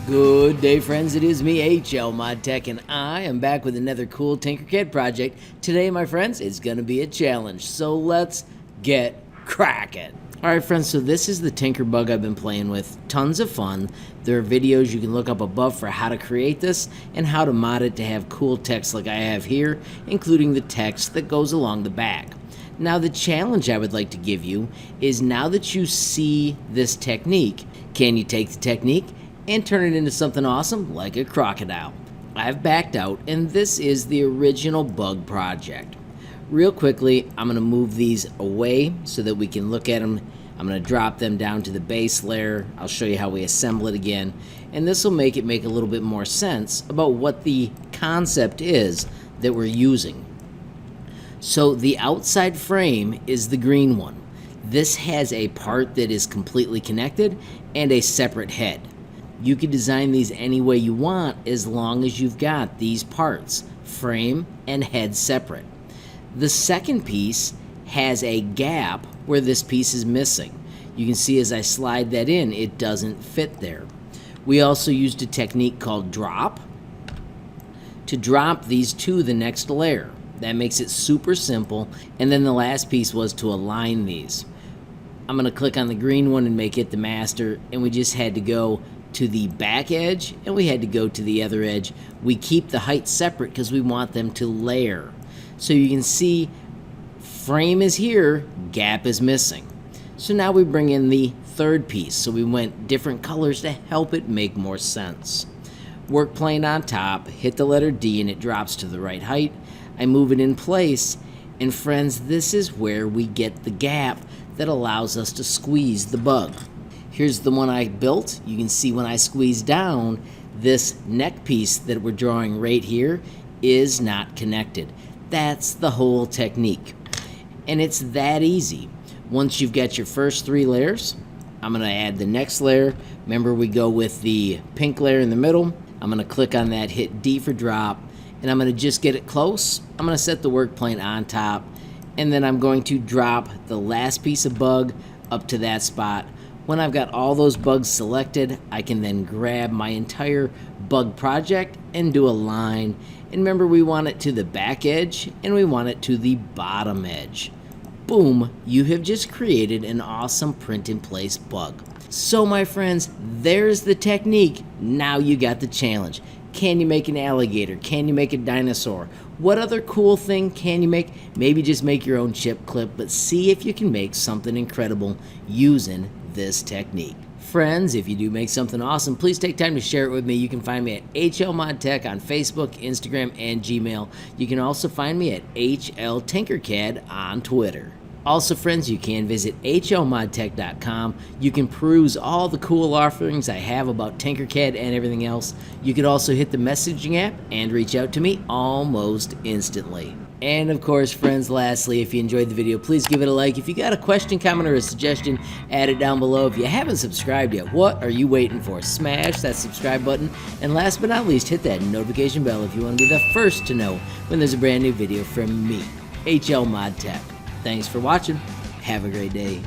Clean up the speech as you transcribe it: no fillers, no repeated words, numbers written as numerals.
Good day, friends. It is me, HLModTech, and I am back with another cool Tinkercad project. Today, my friends, it's going to be a challenge, so let's get cracking. Alright, friends, so this is the TinkerBug I've been playing with. Tons of fun. There are videos you can look up above for how to create this and how to mod it to have cool text like I have here, including the text that goes along the back. Now, the challenge I would like to give you is, now that you see this technique, can you take the technique and turn it into something awesome like a crocodile? I've backed out, and this is the original bug project. Real quickly, I'm going to move these away so that we can look at them. I'm going to drop them down to the base layer. I'll show you how we assemble it again, and this will make a little bit more sense about what the concept is that we're using. So the outside frame is the green one. This has a part that is completely connected and a separate head. You can design these any way you want as long as you've got these parts, frame and head, separate. The second piece has a gap where this piece is missing. You can see as I slide that in, it doesn't fit there. We also used a technique called drop to drop these to the next layer. That makes it super simple. And then the last piece was to align these. I'm going to click on the green one and make it the master, and we just had to go to the back edge and we had to go to the other edge. We keep the height separate because we want them to layer. So you can see frame is here, gap is missing. So now we bring in the third piece. So we went different colors to help it make more sense. Work plane on top, hit the letter D and it drops to the right height. I move it in place, and friends, this is where we get the gap that allows us to squeeze the bug. Here's the one I built. You can see when I squeeze down, this neck piece that we're drawing right here is not connected. That's the whole technique. And it's that easy. Once you've got your first 3 layers, I'm going to add the next layer. Remember, we go with the pink layer in the middle. I'm going to click on that, hit D for drop, and I'm going to just get it close. I'm going to set the work plane on top, and then I'm going to drop the last piece of bug up to that spot. When I've got all those bugs selected, I can then grab my entire bug project and do a line. And remember, we want it to the back edge and we want it to the bottom edge. Boom, you have just created an awesome print-in-place bug. So my friends, there's the technique. Now you got the challenge. Can you make an alligator? Can you make a dinosaur? What other cool thing can you make? Maybe just make your own chip clip, but see if you can make something incredible using this technique. Friends, if you do make something awesome, please take time to share it with me. You can find me at HLModTech on Facebook, Instagram, and Gmail. You can also find me at HLTinkerCad on Twitter. Also, friends, you can visit HLModTech.com. You can peruse all the cool offerings I have about Tinkercad and everything else. You can also hit the messaging app and reach out to me almost instantly. And of course, friends, lastly, if you enjoyed the video, please give it a like. If you got a question, comment, or a suggestion, add it down below. If you haven't subscribed yet, what are you waiting for? Smash that subscribe button. And last but not least, hit that notification bell if you want to be the first to know when there's a brand new video from me, HLModTech. Thanks for watching. Have a great day.